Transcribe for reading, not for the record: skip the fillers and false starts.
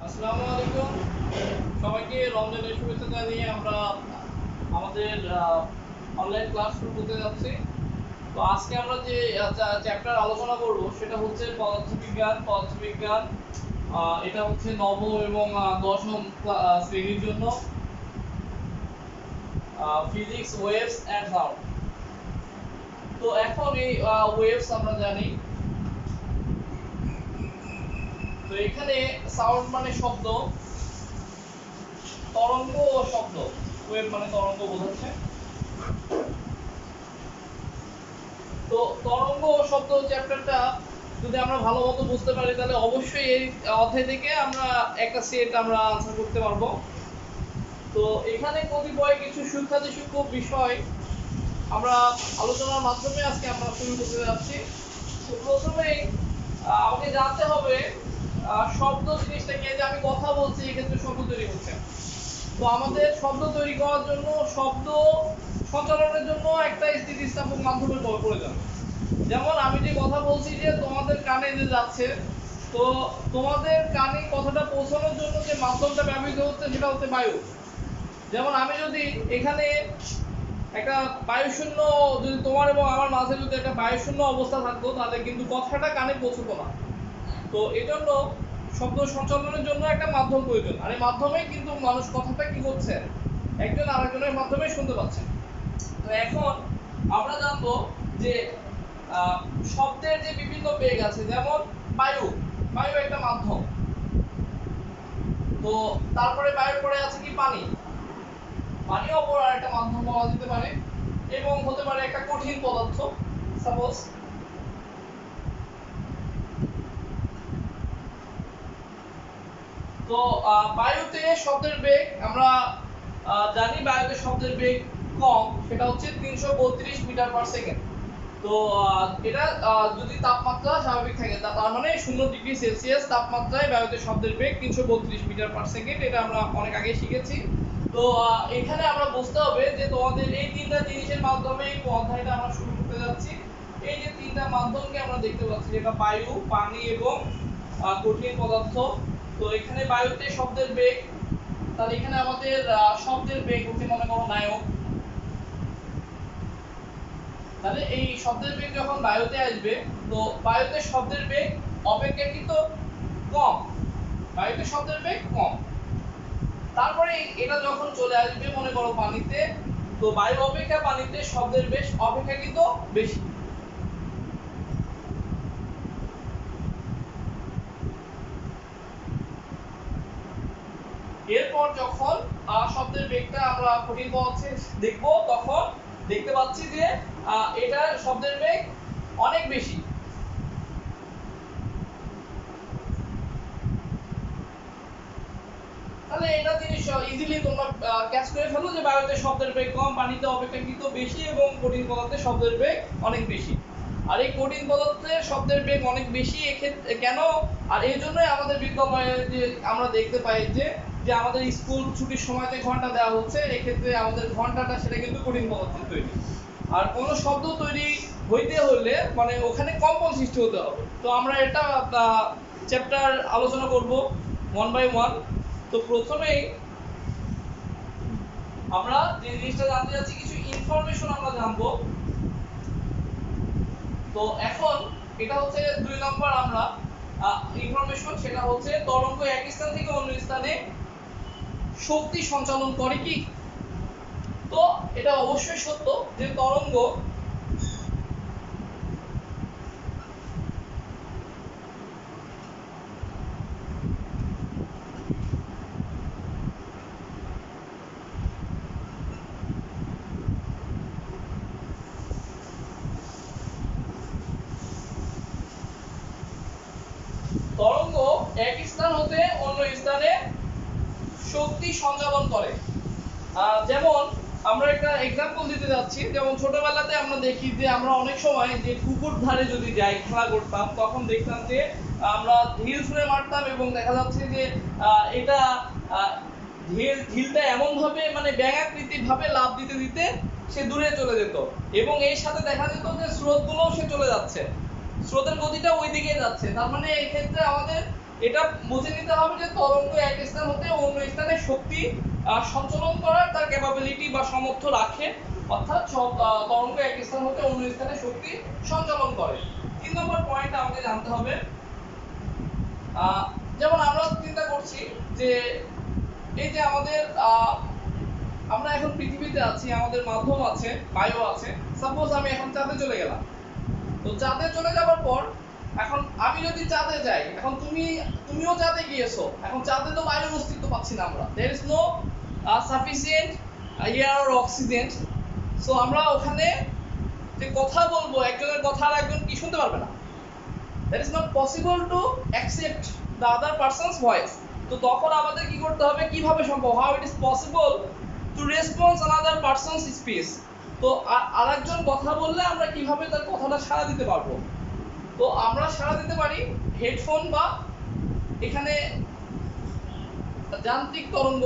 আসসালামু আলাইকুম সবাইকে রমজানের শুভেচ্ছা জানিয়ে আমরা আমাদের অনলাইন ক্লাস শুরু করতে যাচ্ছি। তো আজকে আমরা যে চ্যাপ্টার আলোচনা করব সেটা হচ্ছে পদার্থবিজ্ঞান। এটা হচ্ছে নবম এবং দশম শ্রেণীর জন্য ফিজিক্স ওয়েভস অ্যান্ড সাউন্ড। তো এখন এই ওয়েভস আমরা জানি। তো এখানে সাউন্ড মানে শব্দ, তরঙ্গ ও শব্দ। ওয়েভ মানে তরঙ্গ বোঝাচ্ছে। তো তরঙ্গ ও শব্দ চ্যাপ্টারটা যদি আমরা ভালো মতো বুঝতে পারি তাহলে অবশ্যই এই অধ্যায় থেকে আমরা একটা সেট আমরা আনসার করতে পারবো। তো এখানে কতিপয় কিছু সূক্ষ্ম বিষয় আমরা আলোচনার মাধ্যমে আজকে আমরা শুরু করতে যাচ্ছি। তো প্রথমেই আমাকে জানতে হবে শব্দ জিনিসটাকে, যে আমি কথা বলছি এক্ষেত্রে শব্দ তৈরি হচ্ছে। তো আমাদের শব্দ তৈরি করার জন্য, শব্দ সঞ্চালনের জন্য একটা স্থিতিস্থাপক মাধ্যমের প্রয়োজন। যেমন আমি যে কথা বলছি যে তোমাদের কানে যে যাচ্ছে, তো তোমাদের কানে কথাটা পৌঁছানোর জন্য যে মাধ্যমটা ব্যবহৃত হচ্ছে সেটা হচ্ছে বায়ু। যেমন আমি যদি এখানে একটা বায়ুশূন্য, যদি তোমার এবং আমার মাঝে যদি একটা বায়ুশূন্য অবস্থা থাকতো তাহলে কিন্তু কথাটা কানে পৌঁছতো না। তো এজন্য শব্দ সঞ্চালনের জন্য একটা মাধ্যম প্রয়োজন, আর এই মাধ্যমেই কিন্তু মানুষ কথাটা কি করছে, একজন আরেকজনের মাধ্যমে শুনতে পাচ্ছে। তো এখন আমরা জানবো যে শব্দের যে বিভিন্ন বেগ আছে, যেমন বায়ু বায়ু একটা মাধ্যম। তো তারপরে বায়ুর পরে আছে কি পানি, পানি অপর আর একটা মাধ্যম বলা যেতে পারে, এবং হতে পারে একটা কঠিন পদার্থ। সাপোজ তো বায়ুতে শব্দের বেগ আমরা জানি, বায়ুতে শব্দের বেগ কম, সেটা হচ্ছে 332 মিটার পার সেকেন্ড। তো এটা যদি তাপমাত্রা স্বাভাবিক থাকে, তার মানে 0°C তাপমাত্রায় বায়ুতে শব্দের বেগ 332 মিটার পার সেকেন্ড। এটা আমরা অনেক আগে শিখেছি। তো এখানে আমরা বুঝতে হবে যে তোমাদের এই তিনটা জিনিসের মাধ্যমে এই অধ্যায়টা আমরা শুরু করতে যাচ্ছি। এই যে তিনটা মাধ্যমকে আমরা দেখতে পাচ্ছি, যেটা বায়ু, পানি এবং কঠিন পদার্থ। তো এখানে বায়ুতে শব্দের বেগ, তাহলে এখানে আমাদের শব্দের বেগ হচ্ছে মনে করো নায়ক। তাহলে এই শব্দের বেগ যখন বায়ুতে আসবে, তো বায়ুতে শব্দের বেগ অপেক্ষাকৃত কম, বায়ুতে শব্দের বেগ কম। তারপরে এটা যখন চলে আসবে মনে করো পানিতে, তো বায়ু অপেক্ষা পানিতে শব্দের বেগ অপেক্ষাকৃত বেশি। এরপর যখন শব্দের বেগটা আমরা কঠিন পদার্থে দেখব, তখন দেখতে পাচ্ছি যে এটা শব্দের বেগ অনেক বেশি। তাহলে এটা জিনিস ইজিলি তোমরা ক্যাচ করে ফেলো যে বায়ুতে শব্দের বেগ কম, পানিতে অপেক্ষাকৃত বেশি, এবং কঠিন পদার্থে শব্দের বেগ অনেক বেশি। আর এই কঠিন পদার্থের শব্দের বেগ অনেক বেশি এক্ষেত্রে কেন, আর এই জন্যই আমাদের বিদ্যালয়ে যে আমরা দেখতে পাই যে যে আমাদের স্কুল ছুটির সময়তে ঘন্টা দেওয়া হচ্ছে, এক্ষেত্রে আমাদের ঘন্টাটা সেটা কিন্তু কঠিন পদার্থের তৈরি। আর কোনো শব্দ তৈরি হইতে হলে মানে ওখানে কম্পন সৃষ্টি হতে হবে। তো আমরা এটা চ্যাপ্টার আলোচনা করব ওয়ান বাই ওয়ান। তো প্রথমেই আমরা যে জিনিসটা জানতে যাচ্ছি, কিছু ইনফরমেশন আমরা জানবো। তো এখন এটা হচ্ছে 2 নম্বর আমরা ইনফরমেশন, সেটা হচ্ছে তরঙ্গ এক স্থান থেকে অন্য স্থানে শক্তি সঞ্চালন করে কি। তো এটা অবশ্যই সত্য যে তরঙ্গ তরঙ্গ এক স্থান হতে অন্য স্থানে শক্তি সঞ্চালন করে। যেমন আমরা একটা এক্সাম্পল দিতে যাচ্ছি, যেমন ছোটবেলাতে আমরা দেখি যে আমরা অনেক সময় যে পুকুর ধারে যদি যাই খেলা করতাম, তখন দেখতাম যে আমরা ঢিল ছুঁড়ে মারতাম, এবং দেখা যাচ্ছে যে এটা ঢিলটা এমন ভাবে মানে ব্যাঙাকৃতি ভাবে লাফ দিতে দিতে সে দূরে চলে যেত, এবং এর সাথে দেখা যেত যে স্রোতগুলোও সে চলে যাচ্ছে, স্রোতের গতিটা ওই দিকে যাচ্ছে। তার মানে এই ক্ষেত্রে আমাদের এটা বুঝে নিতে হবে যে তরঙ্গ এক স্থান হতে অন্য স্থানে শক্তি সঞ্চালন করার তার ক্যাপাবিলিটি বা সামর্থ্য রাখে, অর্থাৎ তরঙ্গ এক স্থান হতে অন্য স্থানে শক্তি সঞ্চালন করে। 3 নম্বর পয়েন্ট আমাকে জানতে হবে, যেমন আমরা চিন্তা করছি যে এই যে আমাদের আমরা এখন পৃথিবীতে আছি, আমাদের মাধ্যম আছে, বায়ু আছে। সাপোজ আমি এখন চাঁদে চলে গেলাম, তো চাঁদে চলে যাওয়ার পর এখন আমি যদি চাঁদে যাই, এখন তুমিও চাঁদে গিয়েছো, এখন চাঁদে তো বায়ুর অস্তিত্ব পাচ্ছি না আমরা, there is no sufficient air or oxygen. So আমরা ওখানে যে কথা বলবো, একজনের কথা আর একজন কি শুনতে পারবে না, that is not possible to accept the other persons voice. তো তখন আমাদের কি করতে হবে, কিভাবে সম্ভব, how it is possible to response another persons speech. তো আরেকজন কথা বললে আমরা কিভাবে তার কথাটা সাড়া দিতে পারবো। তো আমরা সাড়া দিতে পারি হেডফোন বা এখানে যান্ত্রিক তরঙ্গ